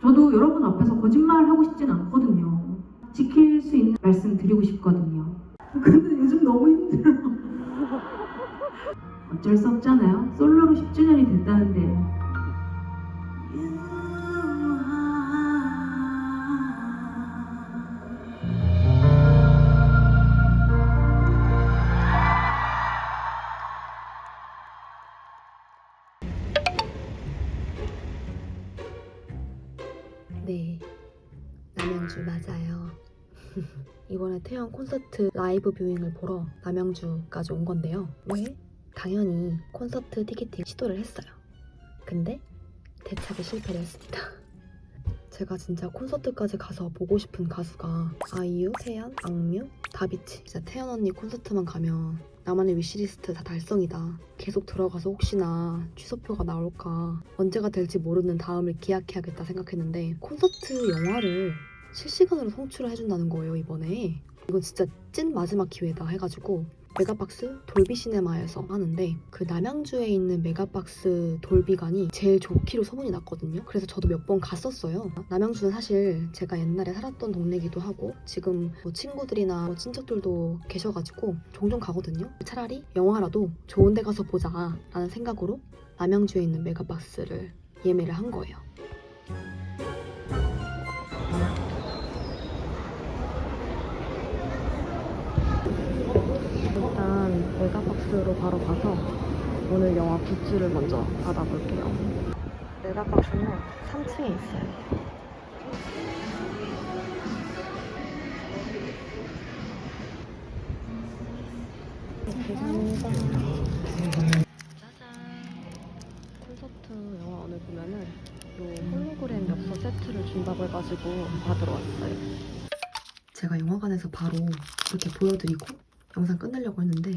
저도 여러분 앞에서 거짓말하고 싶진 않거든요. 지킬 수 있는 말씀 드리고 싶거든요. 근데 요즘 너무 힘들어. 어쩔 수 없잖아요. 솔로로 10주년이 됐다는데. 네, 남양주 맞아요. 이번에 태연 콘서트 라이브 뷰잉을 보러 남양주까지 온 건데요. 왜? 당연히 콘서트 티켓팅 시도를 했어요. 근데 대차게 실패를 했습니다. 제가 진짜 콘서트까지 가서 보고 싶은 가수가 아이유, 태연, 악뮤, 다비치. 진짜 태연 언니 콘서트만 가면 나만의 위시리스트 다 달성이다. 계속 들어가서 혹시나 취소표가 나올까, 언제가 될지 모르는 다음을 기약해야겠다 생각했는데 콘서트 영화를 실시간으로 송출을 해준다는 거예요, 이번에. 이건 진짜 찐 마지막 기회다 해가지고 메가박스 돌비 시네마에서 하는데, 그 남양주에 있는 메가박스 돌비관이 제일 좋기로 소문이 났거든요. 그래서 저도 몇 번 갔었어요. 남양주는 사실 제가 옛날에 살았던 동네기도 하고 지금 뭐 친구들이나 뭐 친척들도 계셔가지고 종종 가거든요. 차라리 영화라도 좋은 데 가서 보자 라는 생각으로 남양주에 있는 메가박스를 예매를 한 거예요. 일단 메가박스로 바로 가서 오늘 영화 굿즈를 먼저 받아볼게요. 메가박스는 3층에 있어요. 감사합니다. 짜잔! 콘서트 영화관을 보면은 요 홀로그램 엽서 세트를 준다고 해가지고 받으러 왔어요. 제가 영화관에서 바로 이렇게 보여드리고 영상 끝내려고 했는데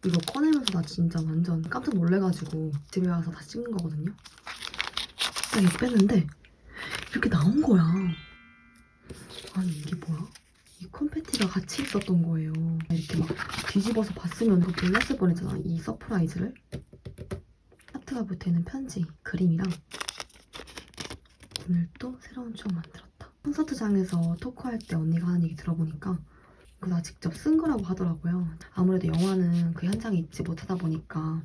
이거 꺼내면서 나 진짜 완전 깜짝 놀래가지고 집에 와서 다시 찍는 거거든요. 딱 이거 뺐는데 이렇게 나온 거야. 아니 이게 뭐야? 이 콘페티가 같이 있었던 거예요. 이렇게 막 뒤집어서 봤으면 그거 몰랐을 뻔했잖아, 이 서프라이즈를. 하트가 붙어있는 편지, 그림이랑 오늘 또 새로운 추억 만들었다. 콘서트장에서 토크할 때 언니가 하는 얘기 들어보니까 이거 나 직접 쓴 거라고 하더라고요. 아무래도 영화는 그 현장에 있지 못하다 보니까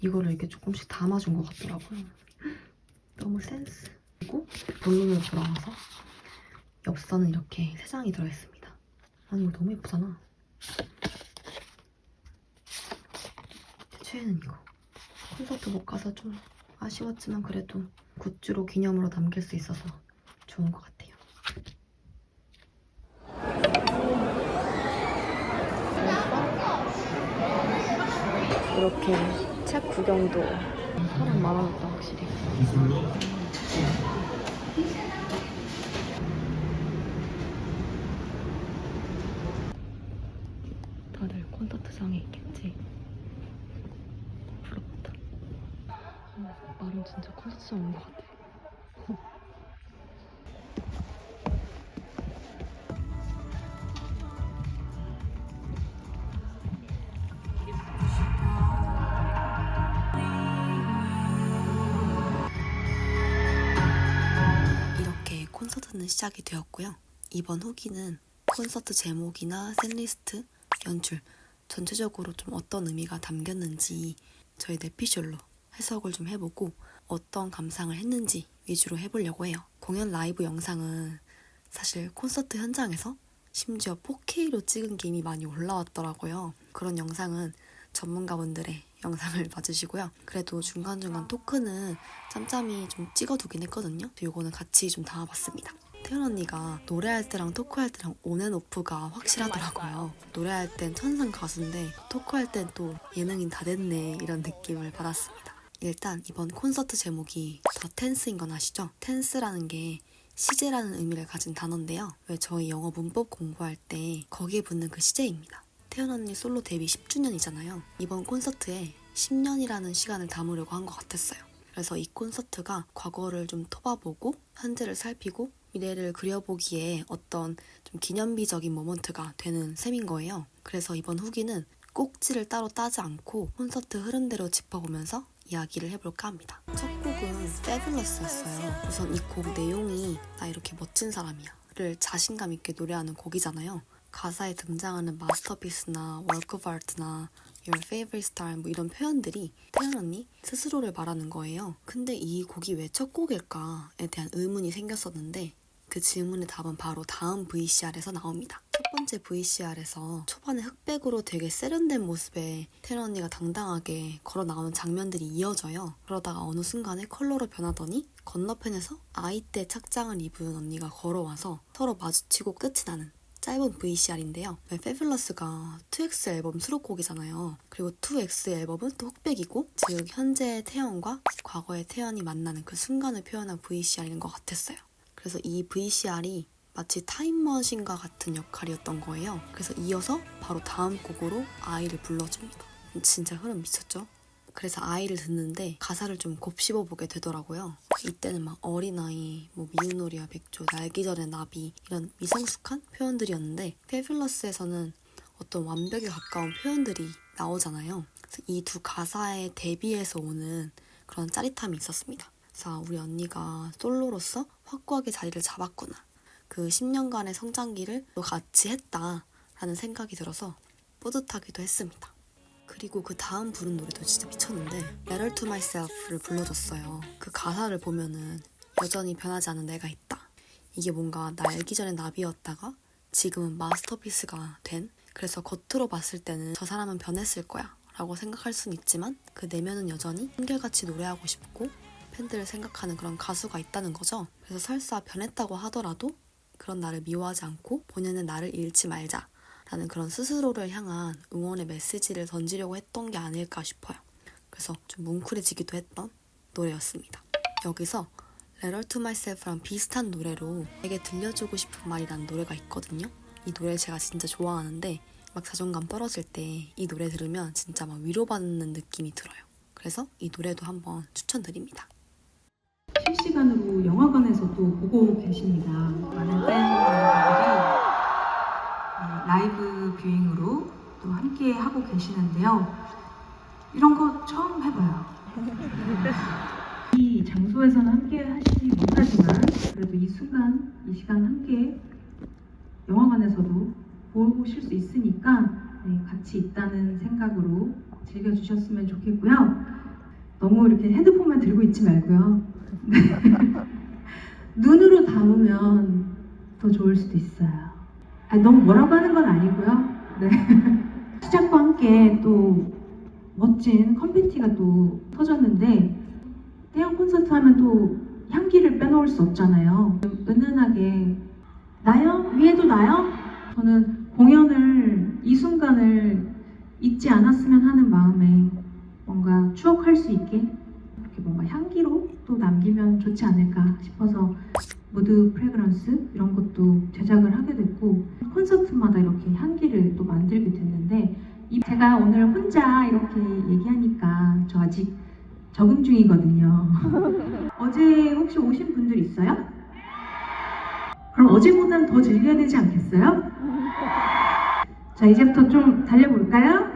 이거를 이렇게 조금씩 담아준 것 같더라고요. 너무 센스. 그리고 본론으로 돌아와서 엽서는 이렇게 3장이 들어있습니다. 아니 이거 너무 예쁘잖아. 제 최애는 이거. 콘서트 못 가서 좀 아쉬웠지만 그래도 굿즈로 기념으로 남길 수 있어서 좋은 것 같아요. 이렇게 책 구경도 사람 많아졌다 확실히. 다들 콘서트장에 있겠지. 부럽다. 나름 진짜 콘서트장 온 것 같아. 이렇게 콘서트는 시작이 되었고요. 이번 후기는 콘서트 제목이나 셋리스트, 연출, 전체적으로 좀 어떤 의미가 담겼는지 저희 내피셜로 해석을 좀 해보고 어떤 감상을 했는지 위주로 해보려고 해요. 공연 라이브 영상은 사실 콘서트 현장에서 심지어 4K로 찍은 게 이미 많이 올라왔더라고요. 그런 영상은 전문가분들의 영상을 봐주시고요. 그래도 중간중간 토크는 짬짬이 좀 찍어두긴 했거든요. 요거는 같이 좀 담아봤습니다. 태연 언니가 노래할 때랑 토크할 때랑 온앤오프가 확실하더라고요. 노래할 땐 천상 가수인데 토크할 땐 또 예능인 다 됐네 이런 느낌을 받았습니다. 일단 이번 콘서트 제목이 더 텐스인 건 아시죠? 텐스라는 게 시제라는 의미를 가진 단어인데요. 왜 저희 영어 문법 공부할 때 거기에 붙는 그 시제입니다. 태연 언니 솔로 데뷔 10주년이잖아요. 이번 콘서트에 10년이라는 시간을 담으려고 한 것 같았어요. 그래서 이 콘서트가 과거를 좀 토봐보고 현재를 살피고 미래를 그려보기에 어떤 좀 기념비적인 모먼트가 되는 셈인 거예요. 그래서 이번 후기는 꼭지를 따로 따지 않고 콘서트 흐름대로 짚어보면서 이야기를 해볼까 합니다. 첫 곡은 곡은 Fabulous였어요. 우선 이 곡 내용이 나 이렇게 멋진 사람이야 를 자신감 있게 노래하는 곡이잖아요. 가사에 등장하는 마스터피스나 work of art나 your favorite star 뭐 이런 표현들이 태연 언니 스스로를 말하는 거예요. 근데 이 곡이 왜 첫 곡일까에 대한 의문이 생겼었는데 그 질문의 답은 바로 다음 VCR에서 나옵니다. 첫 번째 VCR에서 초반에 흑백으로 되게 세련된 모습에 태연 언니가 당당하게 걸어 나오는 장면들이 이어져요. 그러다가 어느 순간에 컬러로 변하더니 건너편에서 아이때 착장을 입은 언니가 걸어와서 서로 마주치고 끝이 나는 짧은 VCR인데요. Fabulous가 2X 앨범 수록곡이잖아요. 그리고 2X 앨범은 또 흑백이고 즉 현재의 태연과 과거의 태연이 만나는 그 순간을 표현한 VCR인 것 같았어요. 그래서 이 VCR이 마치 타임머신과 같은 역할이었던 거예요. 그래서 이어서 바로 다음 곡으로 아이를 불러줍니다. 진짜 흐름 미쳤죠? 그래서 아이를 듣는데 가사를 좀 곱씹어 보게 되더라고요. 이때는 막 어린아이, 뭐 미운 놀이와 맥주, 날기 전에 나비 이런 미성숙한 표현들이었는데 Fabulous에서는 어떤 완벽에 가까운 표현들이 나오잖아요. 그래서 이 두 가사에 대비해서 오는 그런 짜릿함이 있었습니다. 그래서 우리 언니가 솔로로서 확고하게 자리를 잡았구나. 그 10년간의 성장기를 또 같이 했다라는 생각이 들어서 뿌듯하기도 했습니다. 그리고 그 다음 부른 노래도 진짜 미쳤는데 Letter to Myself를 불러줬어요. 그 가사를 보면은 여전히 변하지 않은 내가 있다. 이게 뭔가 날기 전에 나비였다가 지금은 마스터피스가 된, 그래서 겉으로 봤을 때는 저 사람은 변했을 거야 라고 생각할 수는 있지만 그 내면은 여전히 한결같이 노래하고 싶고 팬들을 생각하는 그런 가수가 있다는 거죠. 그래서 설사 변했다고 하더라도 그런 나를 미워하지 않고 본연의 나를 잃지 말자 라는 그런 스스로를 향한 응원의 메시지를 던지려고 했던 게 아닐까 싶어요. 그래서 좀 뭉클해지기도 했던 노래였습니다. 여기서 Letter to Myself랑 비슷한 노래로 내게 들려주고 싶은 말이라는 노래가 있거든요. 이 노래 제가 진짜 좋아하는데 막 자존감 떨어질 때 이 노래 들으면 진짜 막 위로받는 느낌이 들어요. 그래서 이 노래도 한번 추천드립니다. 실시간으로 영화관에서도 보고 계십니다. 많은 팬분들이 라이브 뷰잉으로 또 함께 하고 계시는데요. 이런 거 처음 해봐요. 이 장소에서는 함께 하시지 못하지만 그래도 이 순간, 이 시간 함께 영화관에서도 보실 수 있으니까 같이 있다는 생각으로 즐겨주셨으면 좋겠고요. 너무 이렇게 핸드폰만 들고 있지 말고요. 눈으로 담으면 더 좋을 수도 있어요. 너무 뭐라고 하는 건 아니고요. 네. 시작과 함께 또 멋진 컴패티가 또 터졌는데 태연 콘서트 하면 또 향기를 빼놓을 수 없잖아요. 은은하게 나요? 위에도 나요? 저는 공연을 이 순간을 잊지 않았으면 하는 마음에 뭔가 추억할 수 있게 이렇게 뭔가 향기로 또 남기면 좋지 않을까 싶어서 무드 프레그런스 이런 것도 제작을 하게 됐고 콘서트마다 이렇게 향기를 또 만들게 됐는데 제가 오늘 혼자 이렇게 얘기하니까 저 아직 적응 중이거든요. 어제 혹시 오신 분들 있어요? 그럼 어제보다는 더 즐겨야 되지 않겠어요? 자, 이제부터 좀 달려볼까요?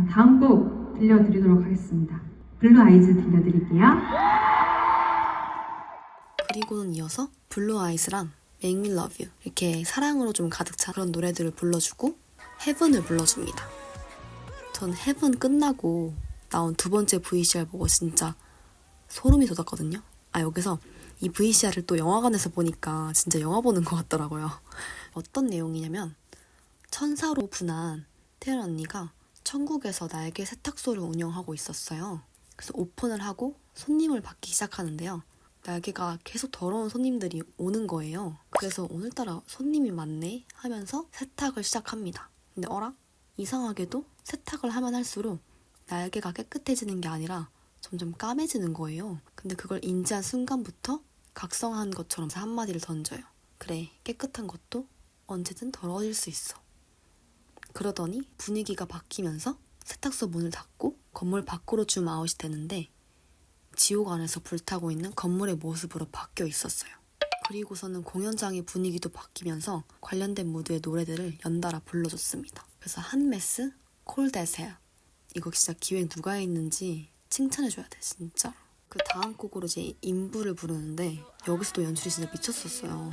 다음 곡 들려드리도록 하겠습니다. 블루 아이즈 들려드릴게요. 그리고는 이어서 블루 아이즈랑 Make Me Love You 이렇게 사랑으로 좀 가득 찬 그런 노래들을 불러주고 헤븐을 불러줍니다. 전 헤븐 끝나고 나온 두 번째 VCR 보고 진짜 소름이 돋았거든요. 여기서 이 VCR을 또 영화관에서 보니까 진짜 영화 보는 것 같더라고요. 어떤 내용이냐면 천사로 분한 태연 언니가 천국에서 날개 세탁소를 운영하고 있었어요. 그래서 오픈을 하고 손님을 받기 시작하는데요. 날개가 계속 더러운 손님들이 오는 거예요. 그래서 오늘따라 손님이 많네 하면서 세탁을 시작합니다. 근데 어라? 이상하게도 세탁을 하면 할수록 날개가 깨끗해지는 게 아니라 점점 까매지는 거예요. 근데 그걸 인지한 순간부터 각성한 것처럼 한마디를 던져요. 그래, 깨끗한 것도 언제든 더러워질 수 있어. 그러더니 분위기가 바뀌면서 세탁소 문을 닫고 건물 밖으로 줌아웃이 되는데 지옥 안에서 불타고 있는 건물의 모습으로 바뀌어 있었어요. 그리고서는 공연장의 분위기도 바뀌면서 관련된 무드의 노래들을 연달아 불러줬습니다. 그래서 한메스, 콜 데세야 이거 진짜 기획 누가 했는지 칭찬해줘야 돼, 진짜. 그 다음 곡으로 이제 인부를 부르는데 여기서도 연출이 진짜 미쳤었어요.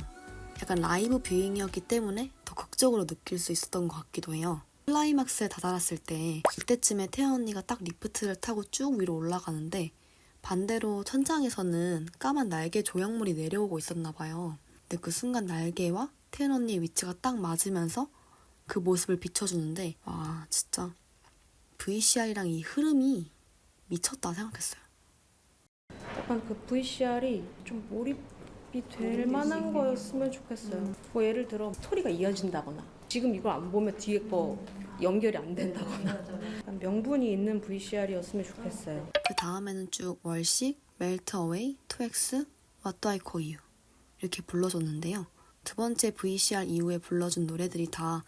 약간 라이브 뷰잉이었기 때문에 더 극적으로 느낄 수 있었던 것 같기도 해요. 클라이막스에 다다랐을 때 이때쯤에 태연 언니가 딱 리프트를 타고 쭉 위로 올라가는데 반대로 천장에서는 까만 날개 조형물이 내려오고 있었나 봐요. 근데 그 순간 날개와 태연 언니의 위치가 딱 맞으면서 그 모습을 비춰주는데 와 진짜 VCR이랑 이 흐름이 미쳤다 생각했어요. 약간 그 VCR이 좀 몰입이 될 만한 거였으면 좋겠어요. 뭐 예를 들어 스토리가 이어진다거나 지금 이걸 안 보면 뒤에 거 연결이 안 된다거나 약간 명분이 있는 VCR이었으면 좋겠어요. 그 다음에는 쭉 월식, 멜트 어웨이, 2X, What Do I Call You 이렇게 불러줬는데요. 두 번째 VCR 이후에 불러준 노래들이 다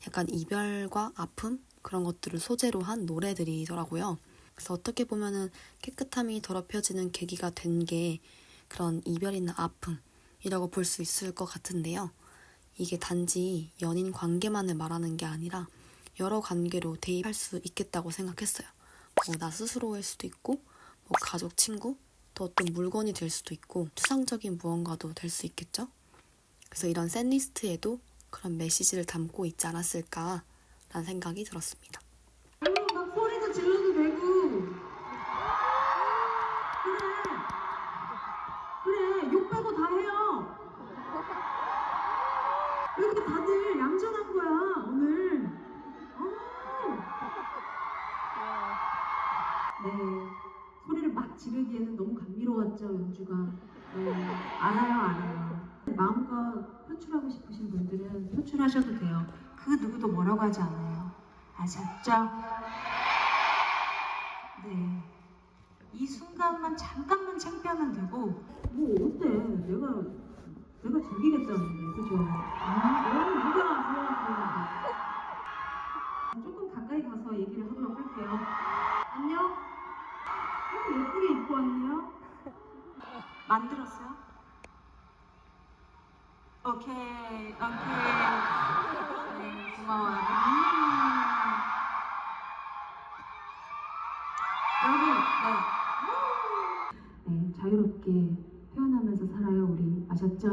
약간 이별과 아픔 그런 것들을 소재로 한 노래들이더라고요. 그래서 어떻게 보면은 깨끗함이 더럽혀지는 계기가 된 게 그런 이별이나 아픔이라고 볼 수 있을 것 같은데요. 이게 단지 연인 관계만을 말하는 게 아니라 여러 관계로 대입할 수 있겠다고 생각했어요. 뭐 나 스스로일 수도 있고 뭐 가족, 친구, 또 어떤 물건이 될 수도 있고 추상적인 무언가도 될 수 있겠죠. 그래서 이런 샌리스트에도 그런 메시지를 담고 있지 않았을까라는 생각이 들었습니다. 막 소리도 질러도 되고. 그래, 욕 빼고 다 해요. 왜 이렇게 다들 얌전한 거야, 오늘? 네, 소리를 막 지르기에는 너무 감미로웠죠, 연주가. 네, 알아요. 마음껏 표출하고 싶으신 분들은 표출하셔도 돼요. 그 누구도 뭐라고 하지 않아요. 아셨죠? 네. 이 순간만 잠깐만 창피하면 되고, 뭐 어때? 내가 즐기겠다는데, 그죠? 누가 좋아. 조금 가까이 가서 얘기를 하도록 할게요. 안녕? 예쁘게 입고 왔네요? 만들었어요? 오케이. 네, 고마워요. 여러분, 네, 자유롭게 표현하면서 살아요, 우리. 아셨죠?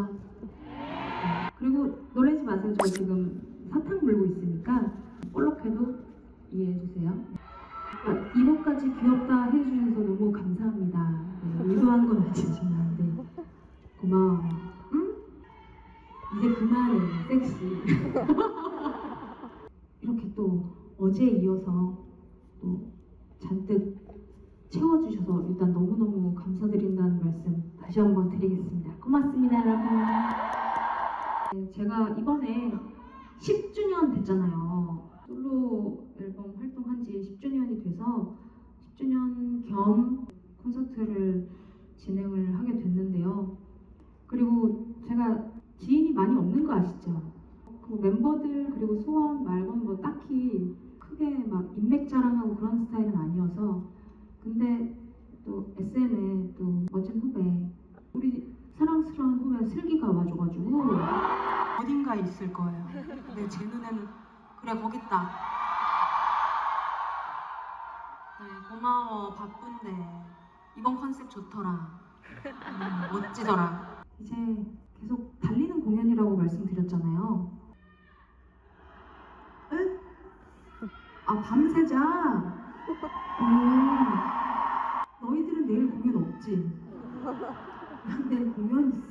네. 그리고 놀라지 마세요. 저 지금 사탕 물고 있으니까 볼록해도 이해해주세요. 이 곡까지 귀엽다 해주셔서 너무 감사합니다. 네, 의도한 건 아니지만, 네. 고마워. 응? 이제 그만해, 섹시. 이렇게 또 어제에 이어서 또 잔뜩 채워주셔서 일단 너무너무 감사드린다는 말씀 다시 한번 드리겠습니다. 고맙습니다, 여러분. 네, 제가 이번에 10주년 됐잖아요. 솔로 앨범 활동한 지 10주년이 돼서 10주년 겸 콘서트를 진행을 하게 됐는데요. 그리고 제가 지인이 많이 없는 거 아시죠? 그 멤버들 그리고 소원 말고는 뭐 딱히 크게 막 인맥 자랑하고 그런 스타일은 아니어서 근데 또 SM에 또 멋진 후배 우리 사랑스러운 후배 슬기가 와줘가지고 어딘가에 있을 거예요. 근데 제 눈에는 그래 거기 있다. 네 고마워 바쁜데 이번 컨셉 좋더라. 멋지더라. 이제 계속 달리는 공연이라고 말씀드렸잖아요. 에? 아 밤새자. 너희들은 내일 공연 없지? 난 내일 공연 있어.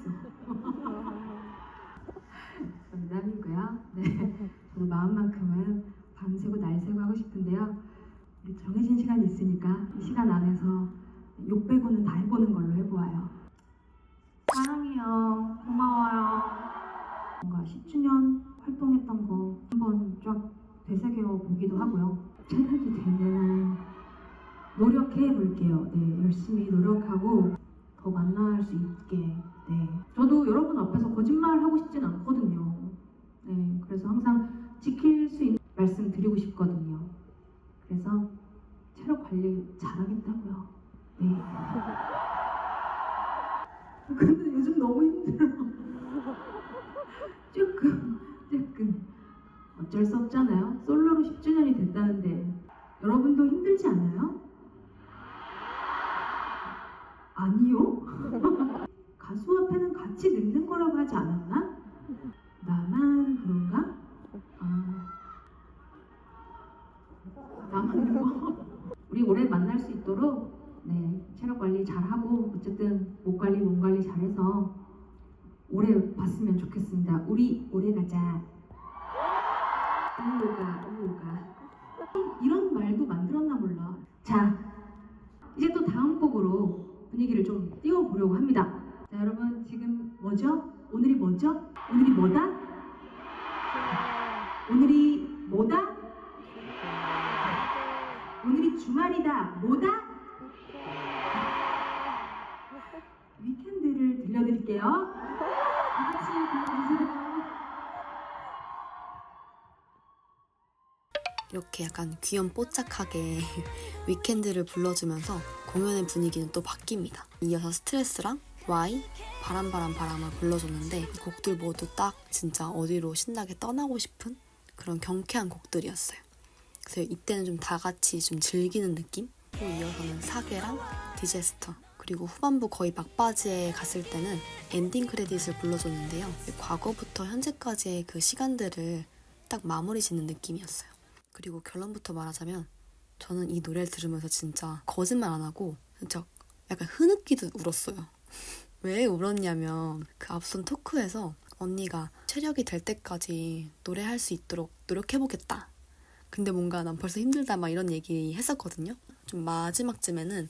농담이고요. 네, 저도 마음만큼은 밤새고 날새고 하고 싶은데요. 우리 정해진 시간이 있으니까 이 시간 안에서 욕 빼고는 다 해보는 걸로 해보아요. 사랑해요. 고마워요. 뭔가 10주년 활동했던 거 한번 쫙 되새겨 보기도 하고요. 채널이 되면 노력해 볼게요. 네, 열심히 노력하고 더 만날 수 있게. 네, 저도 여러분 앞에서 거짓말 하고 싶진 않거든요. 네, 그래서 항상 지킬 수 있는 말씀 드리고 싶거든요. 그래서 체력 관리 잘하겠다고요. 네. 근데 요즘 너무 힘들어. 조금 어쩔 수 없잖아요. 솔로로 10주년이 됐다는데 여러분도 힘들지 않아요? 아니요? 가수 앞에는 같이 늙는 거라고 하지 않았나? 나만 그런가? 아, 나만 늙어? 우리 오래 만날 수 있도록 네, 체력 관리 잘하고 어쨌든 목 관리, 몸 관리 잘해서 오래 봤으면 좋겠습니다. 우리 오래 가자. 우오가 우오가 이런 말도 만들었나 몰라. 자, 이제 또 다음 곡으로 분위기를 좀 띄워보려고 합니다. 자, 여러분 지금 뭐죠? 오늘이 뭐죠? 오늘이 뭐다? 오늘이 뭐다? 오늘이 주말이다. 뭐다? 위켄드를 들려드릴게요. 다 같이 불러주세요. 이렇게 약간 귀염뽀짝하게 위켄드를 불러주면서 공연의 분위기는 또 바뀝니다. 이어서 스트레스랑 와이, 바람을 불러줬는데 이 곡들 모두 딱 진짜 어디로 신나게 떠나고 싶은 그런 경쾌한 곡들이었어요. 그래서 이때는 좀 다 같이 좀 즐기는 느낌? 또 이어서는 사계랑 디제스터, 그리고 후반부 거의 막바지에 갔을 때는 엔딩 크레딧을 불러줬는데요. 과거부터 현재까지의 그 시간들을 딱 마무리 짓는 느낌이었어요. 그리고 결론부터 말하자면 저는 이 노래를 들으면서 진짜 거짓말 안 하고 진짜 약간 흐느끼듯 울었어요. 왜 울었냐면 그 앞선 토크에서 언니가 체력이 될 때까지 노래할 수 있도록 노력해보겠다. 근데 뭔가 난 벌써 힘들다 막 이런 얘기 했었거든요. 좀 마지막쯤에는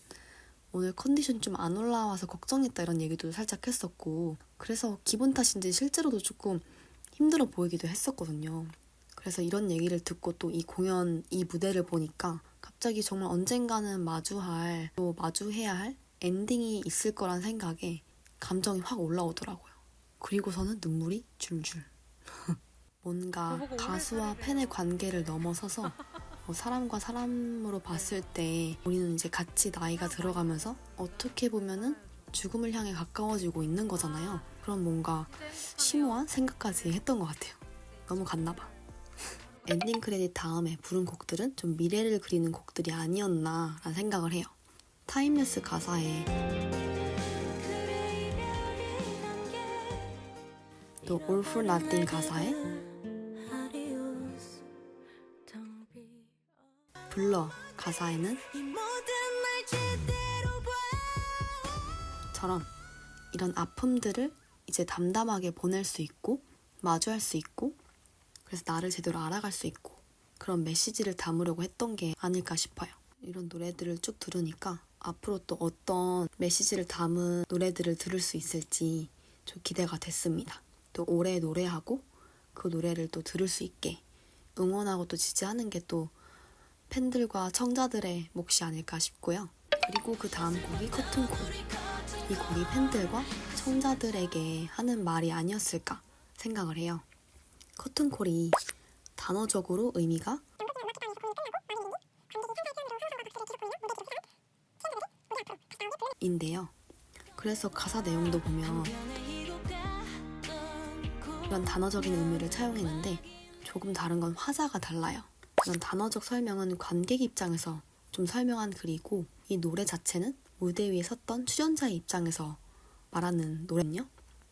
오늘 컨디션 좀 안 올라와서 걱정했다 이런 얘기도 살짝 했었고, 그래서 기분 탓인지 실제로도 조금 힘들어 보이기도 했었거든요. 그래서 이런 얘기를 듣고 또 이 공연, 이 무대를 보니까 갑자기 정말 언젠가는 또 마주해야 할 엔딩이 있을 거란 생각에 감정이 확 올라오더라고요. 그리고서는 눈물이 줄줄. 뭔가 가수와 팬의 관계를 넘어서서 사람과 사람으로 봤을 때 우리는 이제 같이 나이가 들어가면서 어떻게 보면은 죽음을 향해 가까워지고 있는 거잖아요. 그런 뭔가 심오한 생각까지 했던 것 같아요. 너무 갔나 봐. 엔딩 크레딧 다음에 부른 곡들은 좀 미래를 그리는 곡들이 아니었나라는 생각을 해요. 타임레스 가사에 또 All for Nothing 가사에 블러 가사에는 처럼 이런 아픔들을 이제 담담하게 보낼 수 있고 마주할 수 있고 그래서 나를 제대로 알아갈 수 있고 그런 메시지를 담으려고 했던 게 아닐까 싶어요. 이런 노래들을 쭉 들으니까 앞으로 또 어떤 메시지를 담은 노래들을 들을 수 있을지 좀 기대가 됐습니다. 또 오래 노래하고 그 노래를 또 들을 수 있게 응원하고 또 지지하는 게 또 팬들과 청자들의 몫이 아닐까 싶고요. 그리고 그 다음 곡이 커튼콜. 이 곡이 팬들과 청자들에게 하는 말이 아니었을까 생각을 해요. 커튼콜이 단어적으로 의미가 인데요. 그래서 가사 내용도 보면 이런 단어적인 의미를 차용했는데 조금 다른 건 화자가 달라요. 이런 단어적 설명은 관객 입장에서 좀 설명한 글이고 이 노래 자체는 무대 위에 섰던 출연자의 입장에서 말하는 노래거든요.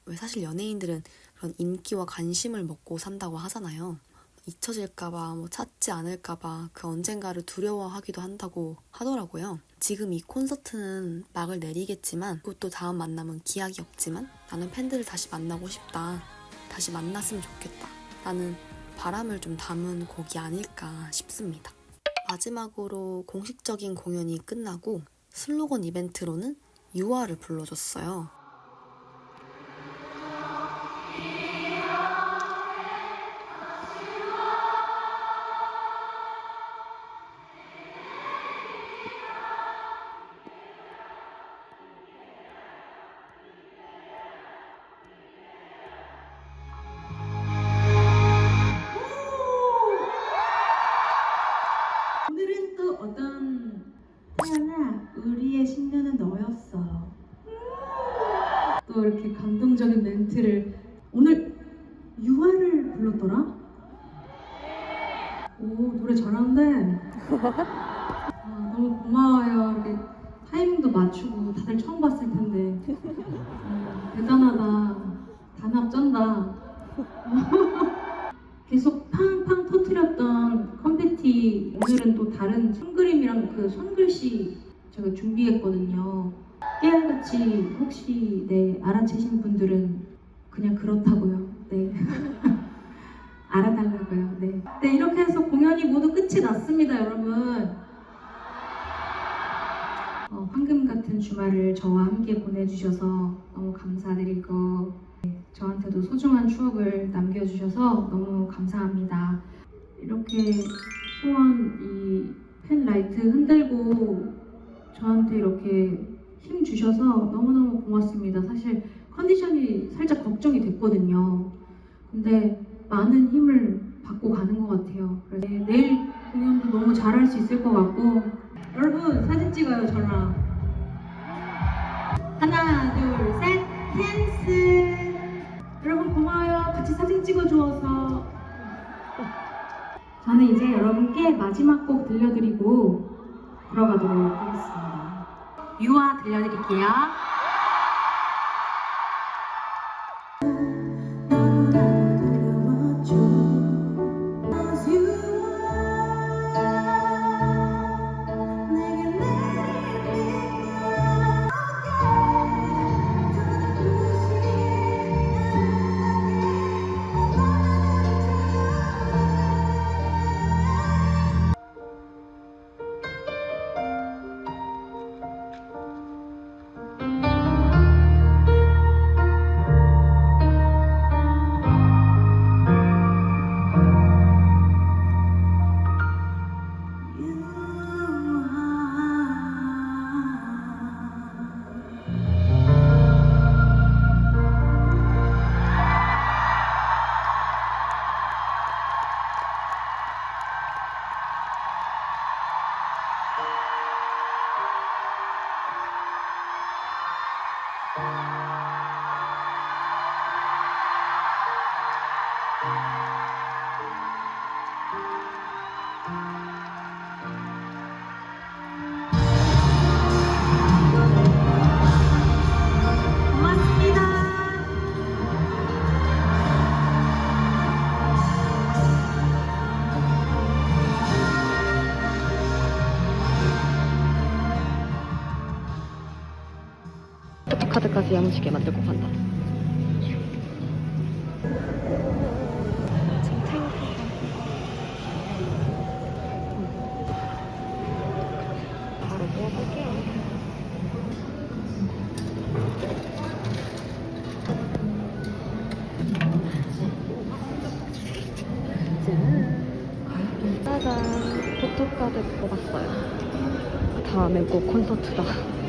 왜 사실 연예인들은 그런 인기와 관심을 먹고 산다고 하잖아요. 잊혀질까봐, 찾지 않을까봐 그 언젠가를 두려워하기도 한다고 하더라고요. 지금 이 콘서트는 막을 내리겠지만 그것도 다음 만남은 기약이 없지만 나는 팬들을 다시 만나고 싶다. 다시 만났으면 좋겠다. 라는 바람을 좀 담은 곡이 아닐까 싶습니다. 마지막으로 공식적인 공연이 끝나고 슬로건 이벤트로는 유아를 불러줬어요. 오늘은 또 어떤 태연아 우리의 신녀는 너였어. 또 이렇게 감동적인 멘트를 오늘 유아를 불렀더라? 오 노래 잘하는데 아, 너무 고마워요. 이렇게 타이밍도 맞추고 다들 처음 봤을 텐데 대단하다. 단합 쩐다. 계속 팡팡 터트렸던 컨페티 오늘은 또 다른 손그림이랑 그 손글씨 제가 준비했거든요. 깨알같이 혹시 알아채신 분들은 그냥 그렇다고요. 네. 알아달라고요. 네. 네, 이렇게 해서 공연이 모두 끝이 났습니다, 여러분. 황금 같은 주말을 저와 함께 보내주셔서 너무 감사드리고 저한테도 소중한 추억을 남겨주셔서 너무 감사합니다. 이렇게 소원 이 펜라이트 흔들고 저한테 이렇게 힘 주셔서 너무너무 고맙습니다. 사실 컨디션이 살짝 걱정이 됐거든요. 근데 많은 힘을 받고 가는 것 같아요. 그래서 내일 공연도 너무 잘할 수 있을 것 같고 여러분 사진 찍어요 저랑. 하나 둘 셋 댄스. 여러분 고마워요. 같이 사진 찍어주어서. 저는 이제 여러분께 마지막 곡 들려드리고 들어가도록 하겠습니다. 유아 들려드릴게요. 카드까지 야무지게 만들고 간다. 바로 먹어볼게요. 짜잔, 포토카드 뽑았어요. 다음엔 꼭 콘서트다.